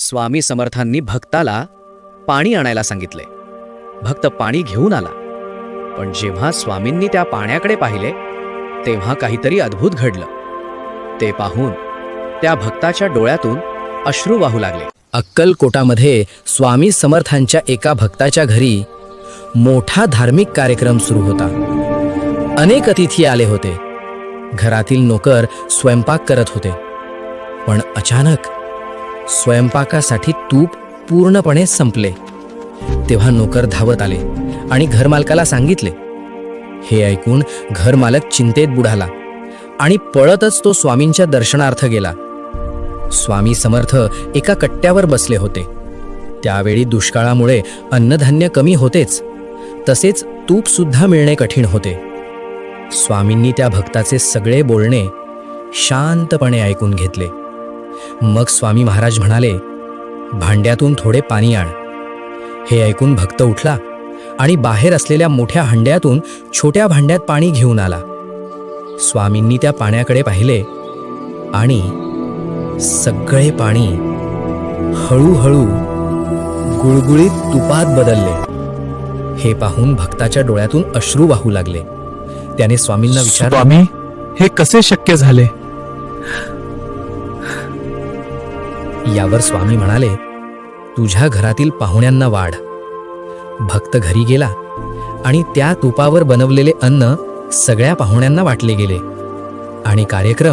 स्वामी समर्थांनी भक्ताला पाणी आणायला सांगितले. भक्त पाणी घेऊन आला, पण जेव्हा स्वामींनी त्या पाण्याकडे पाहिले तेव्हा काहीतरी अद्भुत घडलं. ते पाहून त्या भक्ताच्या डोळ्यातून अश्रू वाहू लागले. अक्कलकोटामध्ये स्वामी समर्थांच्या एका भक्ताच्या घरी मोठा धार्मिक कार्यक्रम सुरू होता. अनेक अतिथी आले होते. घरातील नोकर स्वयंपाक करत होते, पण अचानक स्वयंपाकासाठी तूप पूर्णपणे संपले. तेव्हा नोकर धावत आले आणि घरमालकाला सांगितले. हे ऐकून घरमालक चिंतेत बुडाला आणि पळतच तो स्वामींच्या दर्शनार्थ गेला. स्वामी समर्थ एका कट्ट्यावर बसले होते. त्यावेळी दुष्काळामुळे अन्नधान्य कमी होतेच, तसेच तूप सुद्धा मिळणे कठीण होते. स्वामींनी त्या भक्ताचे सगळे बोलणे शांतपणे ऐकून घेतले. मग स्वामी महाराज म्हणाले, भांड्यातून थोडे पाणी आण. हे ऐकून भक्त उठला आणि बाहेर असलेल्या मोठ्या हंड्यातून छोट्या भांड्यात पाणी घेऊन आला. स्वामींनी त्या पाण्याकडे पाहिले आणि सगळे पाणी हळूहळू गुळगुळीत तुपात बदलले. हे पाहून भक्ताच्या डोळ्यातून अश्रू वाहू लागले. त्याने स्वामींना विचारले, स्वामी, हे कसे शक्य झाले? यावर स्वामी म्हणाले, तुझ्या घरातील पाहुण्यांना वाढ. भक्त घरी गेला आणि त्या तुपावर बनवलेले अन्न सगळ्या पाहुण्यांना वाटले गेले आणि कार्यक्रम